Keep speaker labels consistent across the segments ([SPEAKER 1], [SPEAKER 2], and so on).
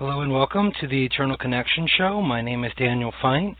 [SPEAKER 1] Hello and welcome to the Eternal Connection Show. My name is Daniel Feint.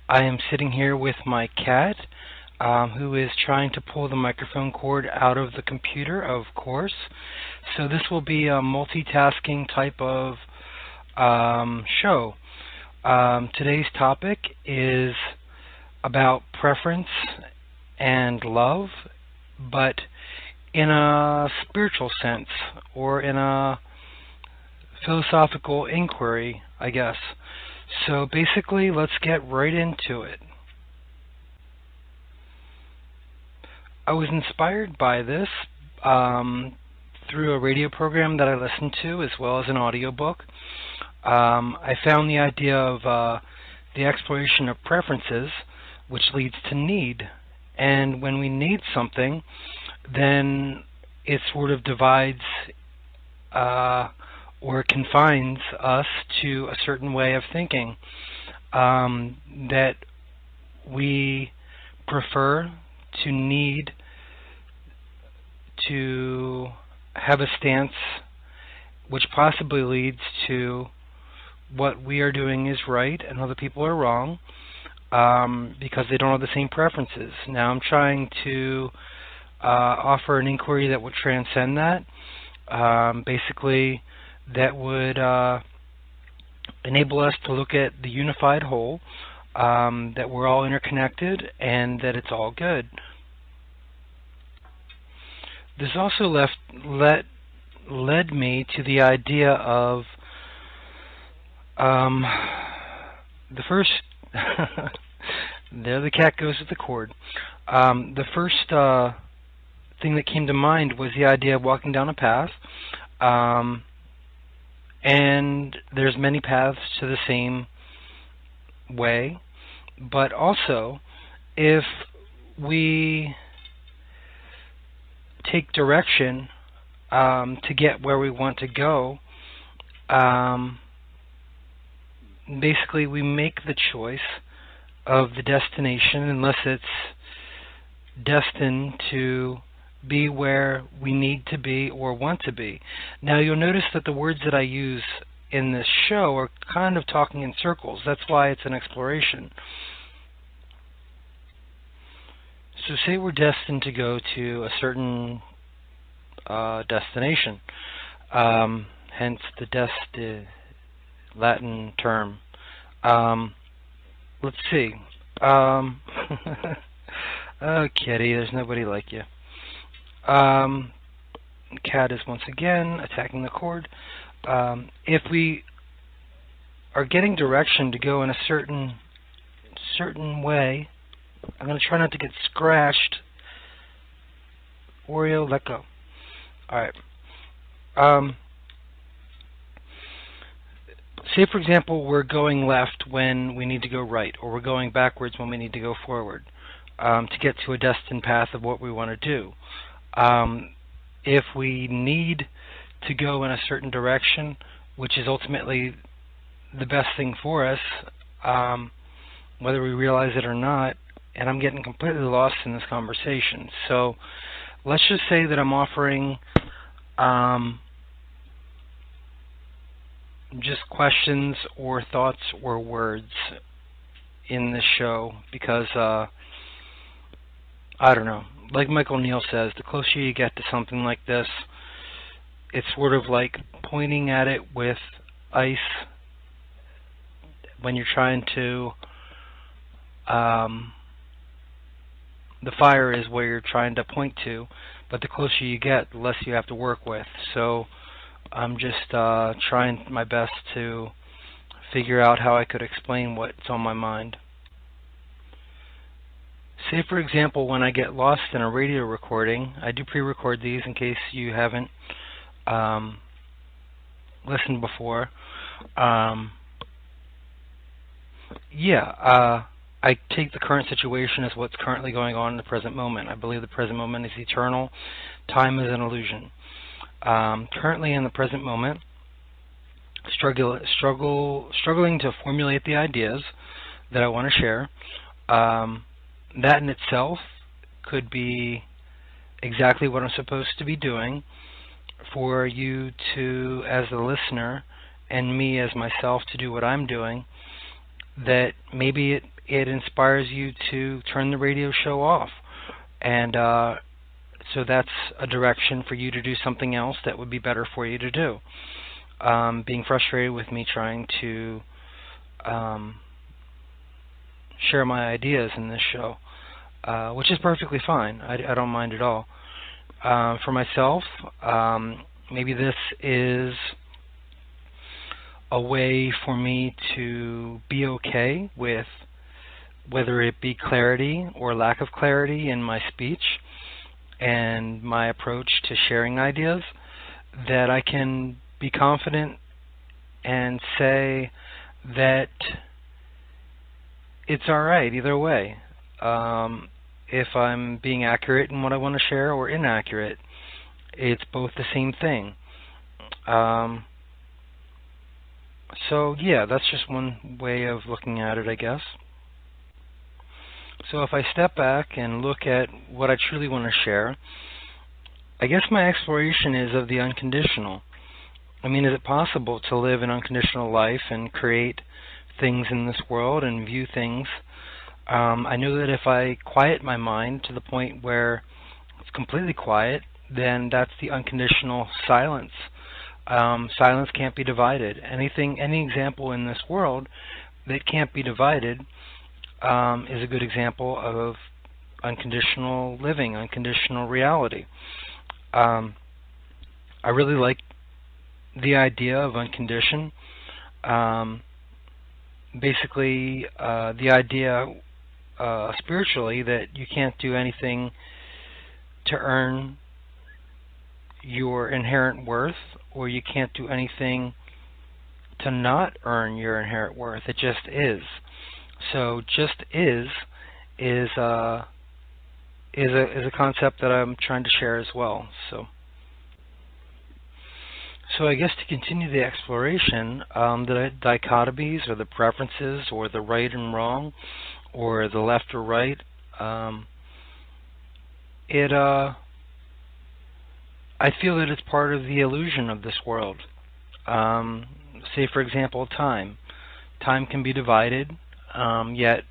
[SPEAKER 1] I am sitting here with my cat, who is trying to pull the microphone cord out of the computer, of course. So this will be a multitasking type of show. Today's topic is about preference and love, but in a spiritual sense, or in a philosophical inquiry, I guess. So basically, let's get right into it. I was inspired by this through a radio program that I listened to, as well as an audiobook. I found the idea of the exploration of preferences, which leads to need. And when we need something, then it sort of divides or confines us to a certain way of thinking that we prefer to need to have a stance which possibly leads to what we are doing is right and other people are wrong because they don't have the same preferences. Now I'm trying to offer an inquiry that would transcend that. Basically, that would enable us to look at the unified whole, that we're all interconnected and that it's all good. This also led me to the idea of the first there the cat goes with the cord. The first thing that came to mind was the idea of walking down a path. And there's many paths to the same way, but also if we take direction to get where we want to go, basically we make the choice of the destination unless it's destined to be where we need to be or want to be. Now you'll notice that the words that I use in this show are kind of talking in circles. That's why it's an exploration. So say we're destined to go to a certain destination, hence the Latin term. Let's see. Oh, kitty, there's nobody like you. Cat is once again attacking the cord. If we are getting direction to go in a certain way, I'm going to try not to get scratched. Oreo, let go. Alright. Say, for example, we're going left when we need to go right, or we're going backwards when we need to go forward to get to a destined path of what we want to do. If we need to go in a certain direction, which is ultimately the best thing for us, whether we realize it or not, and I'm getting completely lost in this conversation. So let's just say that I'm offering just questions or thoughts or words in this show because, I don't know. Like Michael Neal says, the closer you get to something like this, it's sort of like pointing at it with ice when you're trying to, the fire is where you're trying to point to, but the closer you get, the less you have to work with. So I'm just trying my best to figure out how I could explain what's on my mind. Say, for example, when I get lost in a radio recording, I do pre-record these in case you haven't listened before. I take the current situation as what's currently going on in the present moment. I believe the present moment is eternal. Time is an illusion. Currently in the present moment, struggling to formulate the ideas that I want to share. That in itself could be exactly what I'm supposed to be doing for you to, as a listener, and me as myself to do what I'm doing, that maybe it inspires you to turn the radio show off. And so that's a direction for you to do something else that would be better for you to do. Being frustrated with me trying to share my ideas in this show, which is perfectly fine. I don't mind at all. For myself, maybe this is a way for me to be okay with whether it be clarity or lack of clarity in my speech and my approach to sharing ideas, that I can be confident and say that it's all right either way. If I'm being accurate in what I want to share or inaccurate, it's both the same thing. So yeah, that's just one way of looking at it, I guess. So if I step back and look at what I truly want to share, I guess my exploration is of the unconditional. I mean, is it possible to live an unconditional life and create things in this world and view things? I know that if I quiet my mind to the point where it's completely quiet, then that's the unconditional silence. Silence can't be divided. Any example in this world that can't be divided is a good example of unconditional living, unconditional reality. I really like the idea of unconditioned. Basically, the idea spiritually that you can't do anything to earn your inherent worth, or you can't do anything to not earn your inherent worth. It just is. So just is a concept that I'm trying to share as well. So I guess to continue the exploration, the dichotomies or the preferences or the right and wrong or the left or right, I feel that it's part of the illusion of this world. Say, for example, time. Time can be divided, yet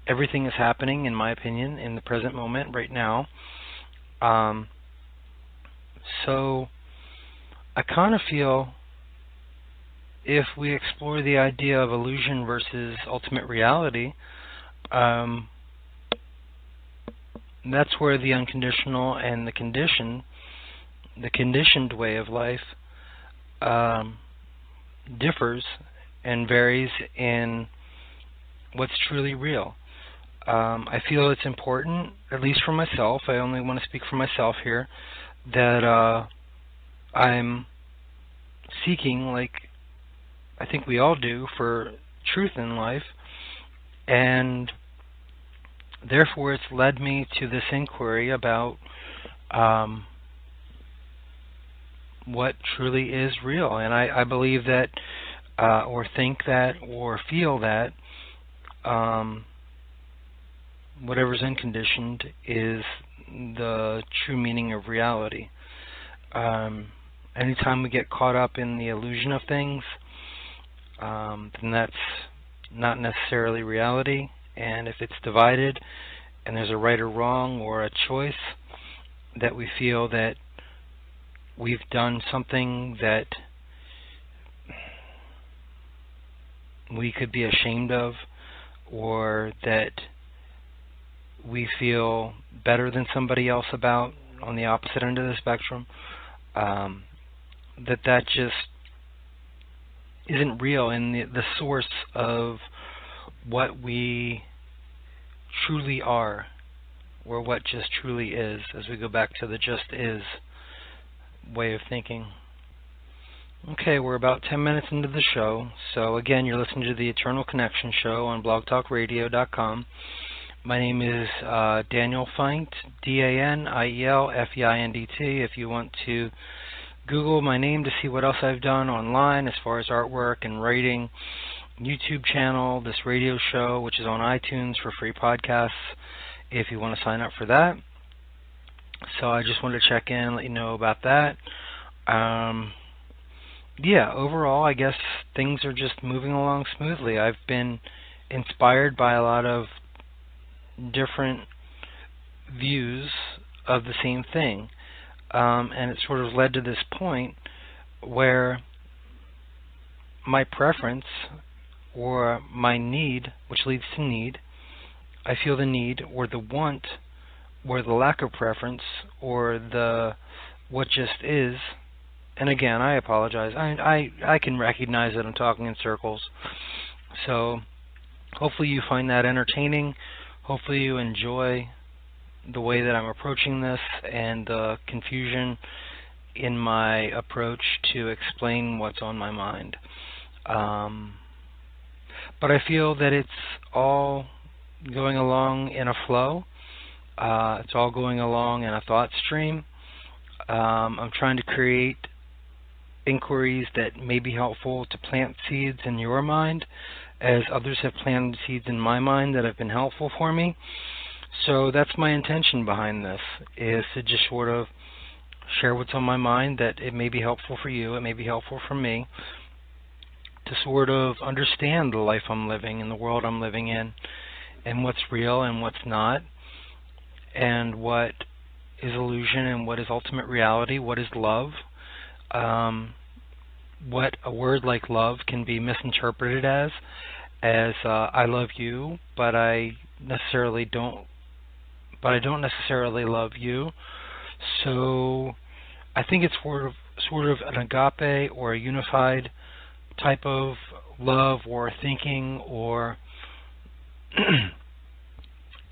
[SPEAKER 1] everything is happening, in my opinion, in the present moment, right now. So I kind of feel if we explore the idea of illusion versus ultimate reality, that's where the unconditional and the conditioned way of life differs and varies in what's truly real. I feel it's important, at least for myself, I only want to speak for myself here, that I'm seeking, like I think we all do, for truth in life, and therefore it's led me to this inquiry about what truly is real. And I believe that, or think that, or feel that whatever's unconditioned is the true meaning of reality. Anytime we get caught up in the illusion of things, then that's not necessarily reality. And if it's divided and there's a right or wrong or a choice, that we feel that we've done something that we could be ashamed of, or that we feel better than somebody else about on the opposite end of the spectrum, that just isn't real, and the source of what we truly are, or what just truly is, as we go back to the just is way of thinking. Okay, we're about 10 minutes into the show. So again, you're listening to the Eternal Connection Show on blogtalkradio.com. My name is Daniel Feint, DanielFeindt. If you want to Google my name to see what else I've done online as far as artwork and writing, YouTube channel, this radio show, which is on iTunes for free podcasts, if you want to sign up for that. So I just wanted to check in, let you know about that. yeah, overall, I guess things are just moving along smoothly. I've been inspired by a lot of different views of the same thing, and it sort of led to this point where my preference or my need, which leads to need, I feel the need or the want or the lack of preference or the what just is. And again, I apologize. I can recognize that I'm talking in circles. So hopefully you find that entertaining. Hopefully you enjoy the way that I'm approaching this and the confusion in my approach to explain what's on my mind. But I feel that it's all going along in a flow. It's all going along in a thought stream. I'm trying to create inquiries that may be helpful to plant seeds in your mind, as others have planted seeds in my mind that have been helpful for me. So that's my intention behind this, is to just sort of share what's on my mind, that it may be helpful for you, it may be helpful for me, to sort of understand the life I'm living and the world I'm living in, and what's real and what's not, and what is illusion and what is ultimate reality, what is love, what a word like love can be misinterpreted as I love you, but I don't necessarily love you. So I think it's sort of an agape or a unified type of love or thinking, or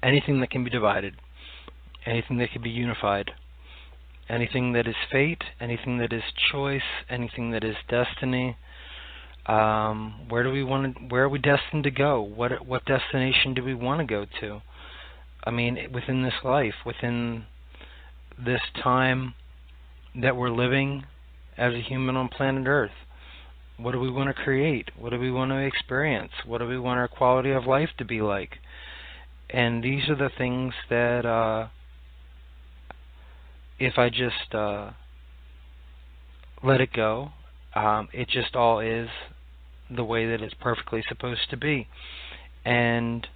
[SPEAKER 1] anything that can be divided, anything that can be unified, anything that is fate, anything that is choice, anything that is destiny. Where are we destined to go? What destination do we want to go to? I mean, within this life, within this time that we're living as a human on planet Earth, what do we want to create? What do we want to experience? What do we want our quality of life to be like? And these are the things that if I just let it go, it just all is the way that it's perfectly supposed to be. And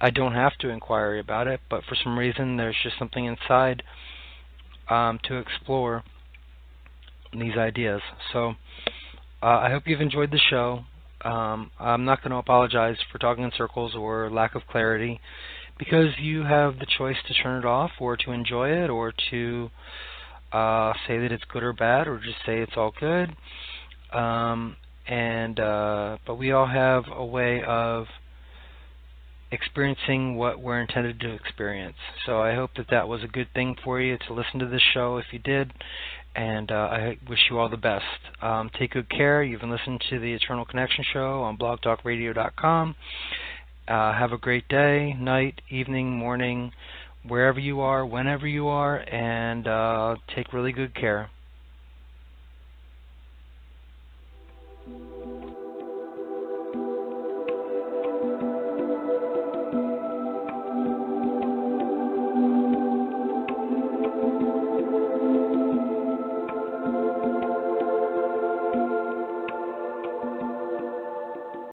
[SPEAKER 1] I don't have to inquire about it, but for some reason there's just something inside to explore these ideas. So I hope you've enjoyed the show. I'm not going to apologize for talking in circles or lack of clarity, because you have the choice to turn it off or to enjoy it, or to say that it's good or bad, or just say it's all good. But we all have a way of experiencing what we're intended to experience. So I hope that was a good thing for you to listen to this show if you did, and I wish you all the best. Take good care. You've been listening to the Eternal Connection Show on blogtalkradio.com. Have a great day, night, evening, morning, wherever you are, whenever you are, and take really good care.